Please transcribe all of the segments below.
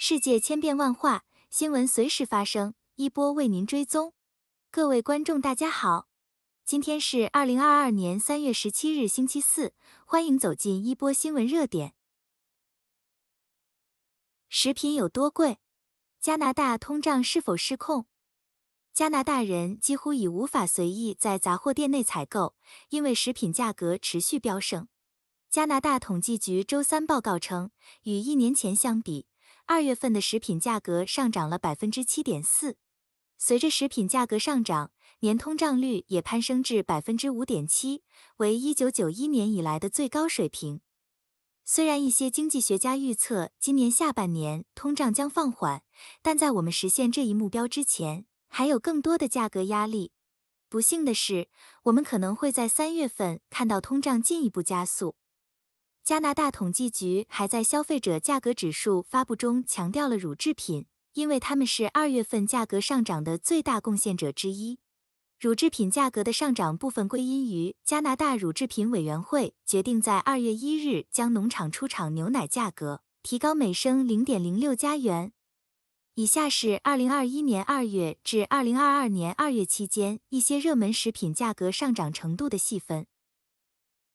世界千变万化，新闻随时发生，一波为您追踪。各位观众大家好，今天是2022年3月17日星期四，欢迎走进一波新闻热点。食品有多贵？加拿大通胀是否失控？加拿大人几乎已无法随意在杂货店内采购，因为食品价格持续飙升。加拿大统计局周三报告称，与1年前相比，2月份的食品价格上涨了 7.4%。随着食品价格上涨，年通胀率也攀升至 5.7%， 为1991年以来的最高水平。虽然一些经济学家预测今年下半年通胀将放缓，但在我们实现这一目标之前，还有更多的价格压力。不幸的是，我们可能会在3月份看到通胀进一步加速。加拿大统计局还在消费者价格指数发布中强调了乳制品，因为它们是2月份价格上涨的最大贡献者之一。乳制品价格的上涨部分归因于加拿大乳制品委员会决定在2月1日将农场出厂牛奶价格提高每升 0.06 加元。以下是2021年2月至2022年2月期间一些热门食品价格上涨程度的细分。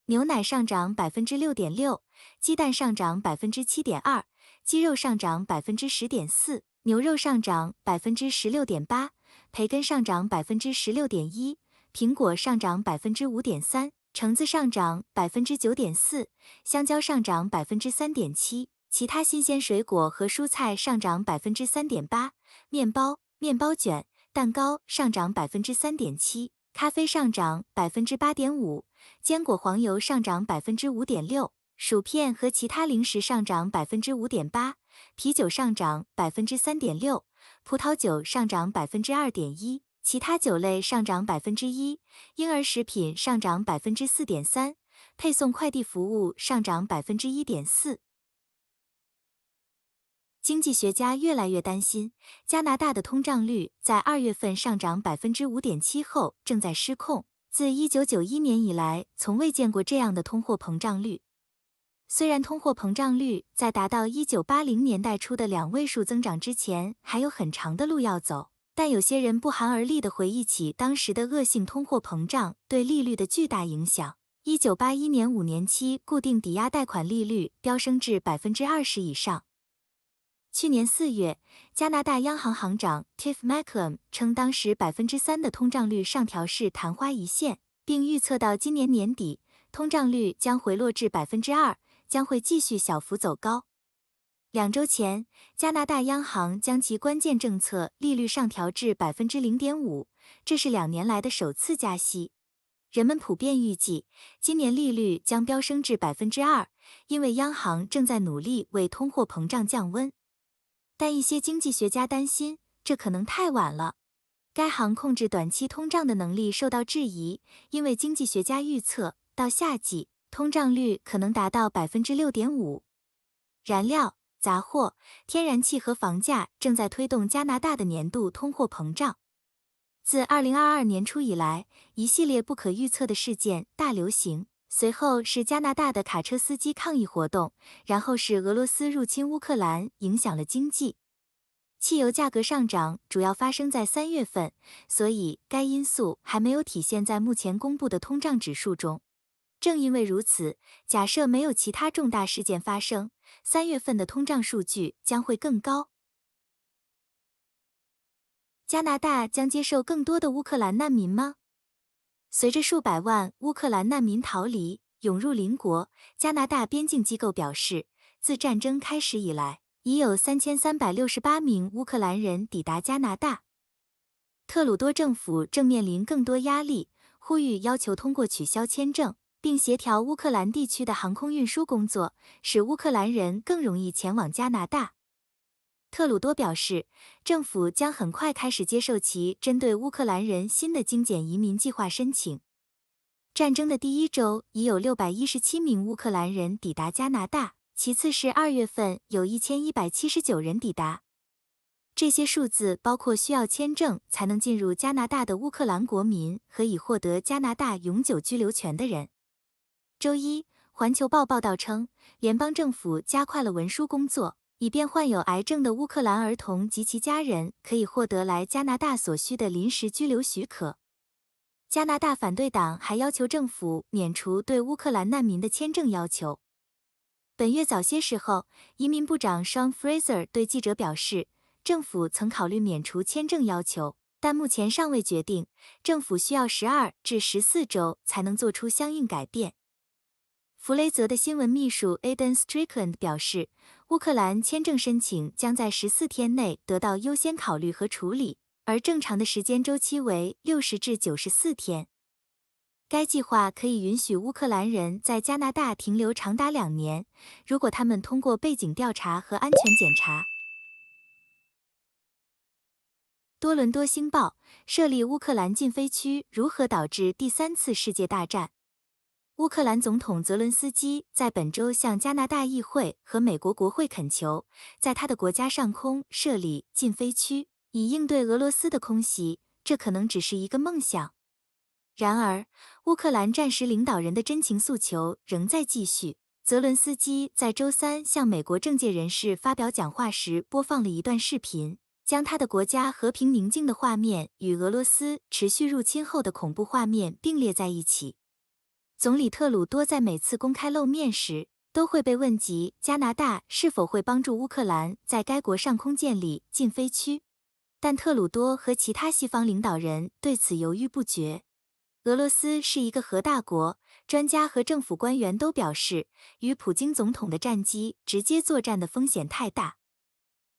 牛奶上涨 6.6%， 鸡蛋上涨 7.2%， 鸡肉上涨 10.4%， 牛肉上涨 16.8%， 培根上涨 16.1%， 苹果上涨 5.3%， 橙子上涨 9.4%， 香蕉上涨 3.7%， 其他新鲜水果和蔬菜上涨 3.8%， 面包、面包卷、蛋糕上涨 3.7%， 咖啡上涨 8.5%， 坚果黄油上涨 5.6%， 薯片和其他零食上涨 5.8%， 啤酒上涨 3.6%， 葡萄酒上涨 2.1%， 其他酒类上涨 1%， 婴儿食品上涨 4.3%， 配送快递服务上涨 1.4%。经济学家越来越担心，加拿大的通胀率在2月份上涨 5.7% 后正在失控。自1991年以来，从未见过这样的通货膨胀率。虽然通货膨胀率在达到1980年代初的2位数增长之前还有很长的路要走，但有些人不寒而栗地回忆起当时的恶性通货膨胀对利率的巨大影响。1981年5年期固定抵押贷款利率飙升至 20% 以上。去年4月，加拿大央行行长 Tiff Macklem 称当时 3% 的通胀率上调是昙花一现，并预测到今年年底，通胀率将回落至 2%， 将会继续小幅走高。2周前，加拿大央行将其关键政策利率上调至 0.5%， 这是2年来的首次加息。人们普遍预计，今年利率将飙升至 2%， 因为央行正在努力为通货膨胀降温。但一些经济学家担心，这可能太晚了。该行控制短期通胀的能力受到质疑，因为经济学家预测，到夏季，通胀率可能达到 6.5%。燃料、杂货、天然气和房价正在推动加拿大的年度通货膨胀。自2022年初以来，一系列不可预测的事件大流行。随后是加拿大的卡车司机抗议活动，然后是俄罗斯入侵乌克兰，影响了经济。汽油价格上涨主要发生在3月份，所以该因素还没有体现在目前公布的通胀指数中。正因为如此，假设没有其他重大事件发生，3月份的通胀数据将会更高。加拿大将接受更多的乌克兰难民吗？随着数百万乌克兰难民逃离，涌入邻国，加拿大边境机构表示，自战争开始以来，已有3368名乌克兰人抵达加拿大。特鲁多政府正面临更多压力，呼吁要求通过取消签证，并协调乌克兰地区的航空运输工作，使乌克兰人更容易前往加拿大。特鲁多表示，政府将很快开始接受其针对乌克兰人新的精简移民计划申请。战争的第1周已有617名乌克兰人抵达加拿大，其次是2月份有1179人抵达。这些数字包括需要签证才能进入加拿大的乌克兰国民和已获得加拿大永久居留权的人。周一，环球报报道称，联邦政府加快了文书工作，以便患有癌症的乌克兰儿童及其家人可以获得来加拿大所需的临时居留许可。加拿大反对党还要求政府免除对乌克兰难民的签证要求。本月早些时候，移民部长 Sean Fraser 对记者表示，政府曾考虑免除签证要求，但目前尚未决定，政府需要12至14周才能做出相应改变。弗雷泽的新闻秘书 Aidan Strickland 表示，乌克兰签证申请将在14天内得到优先考虑和处理，而正常的时间周期为60至94天。该计划可以允许乌克兰人在加拿大停留长达2年，如果他们通过背景调查和安全检查。多伦多星报设立乌克兰禁飞区如何导致第3次世界大战？乌克兰总统泽伦斯基在本周向加拿大议会和美国国会恳求，在他的国家上空设立禁飞区，以应对俄罗斯的空袭。这可能只是一个梦想。然而，乌克兰战时领导人的真情诉求仍在继续。泽伦斯基在周3向美国政界人士发表讲话时播放了一段视频，将他的国家和平宁静的画面与俄罗斯持续入侵后的恐怖画面并列在一起。总理特鲁多在每次公开露面时，都会被问及加拿大是否会帮助乌克兰在该国上空建立禁飞区，但特鲁多和其他西方领导人对此犹豫不决。俄罗斯是一个核大国，专家和政府官员都表示，与普京总统的战机直接作战的风险太大。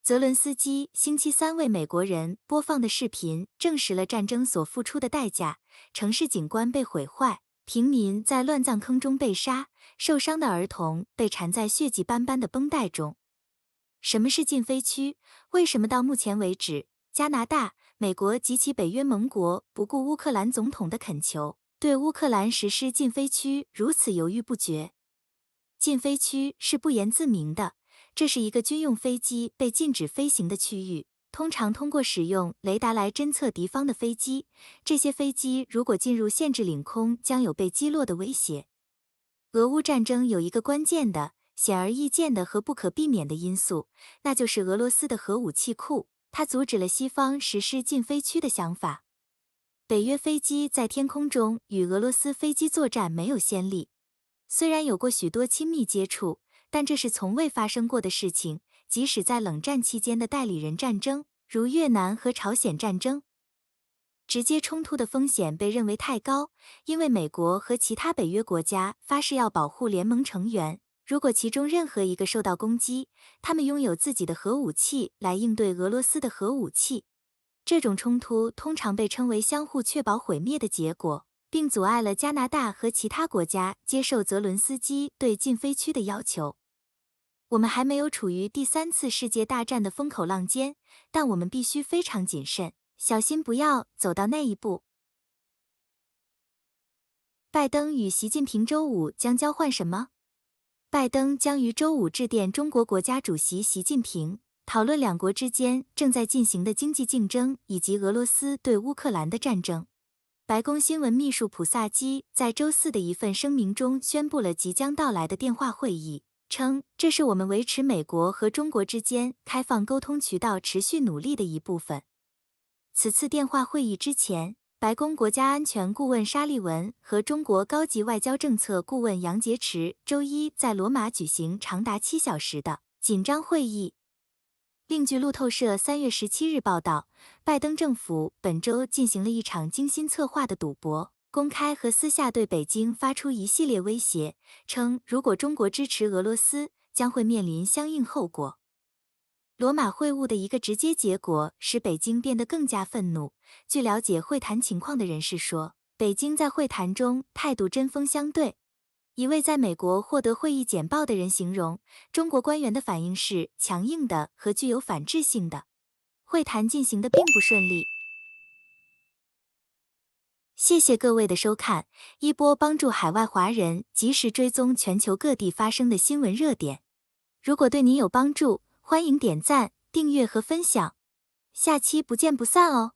泽伦斯基星期3为美国人播放的视频证实了战争所付出的代价，城市景观被毁坏，平民在乱葬坑中被杀，受伤的儿童被缠在血迹斑斑的绷带中。什么是禁飞区？为什么到目前为止，加拿大、美国及其北约盟国不顾乌克兰总统的恳求，对乌克兰实施禁飞区如此犹豫不决？禁飞区是不言自明的，这是一个军用飞机被禁止飞行的区域，通常通过使用雷达来侦测敌方的飞机。这些飞机如果进入限制领空，将有被击落的威胁。俄乌战争有一个关键的、显而易见的和不可避免的因素，那就是俄罗斯的核武器库，它阻止了西方实施禁飞区的想法。北约飞机在天空中与俄罗斯飞机作战没有先例，虽然有过许多亲密接触，但这是从未发生过的事情，即使在冷战期间的代理人战争，如越南和朝鲜战争。直接冲突的风险被认为太高，因为美国和其他北约国家发誓要保护联盟成员，如果其中任何一个受到攻击，他们拥有自己的核武器来应对俄罗斯的核武器。这种冲突通常被称为相互确保毁灭的结果，并阻碍了加拿大和其他国家接受泽伦斯基对禁飞区的要求。我们还没有处于第3次世界大战的风口浪尖，但我们必须非常谨慎，小心不要走到那一步。拜登与习近平周五将交换什么？拜登将于周五致电中国国家主席习近平，讨论两国之间正在进行的经济竞争以及俄罗斯对乌克兰的战争。白宫新闻秘书普萨基在周4的一份声明中宣布了即将到来的电话会议，称这是我们维持美国和中国之间开放沟通渠道持续努力的一部分。此次电话会议之前，白宫国家安全顾问沙利文和中国高级外交政策顾问杨洁篪周一在罗马举行长达7小时的紧张会议。另据路透社3月17日报道，拜登政府本周进行了一场精心策划的赌博，公开和私下对北京发出一系列威胁，称如果中国支持俄罗斯，将会面临相应后果。罗马会晤的一个直接结果使北京变得更加愤怒。据了解会谈情况的人士说，北京在会谈中态度针锋相对。一位在美国获得会议简报的人形容，中国官员的反应是强硬的和具有反制性的。会谈进行的并不顺利。谢谢各位的收看，一波帮助海外华人及时追踪全球各地发生的新闻热点。如果对您有帮助，欢迎点赞、订阅和分享。下期不见不散哦。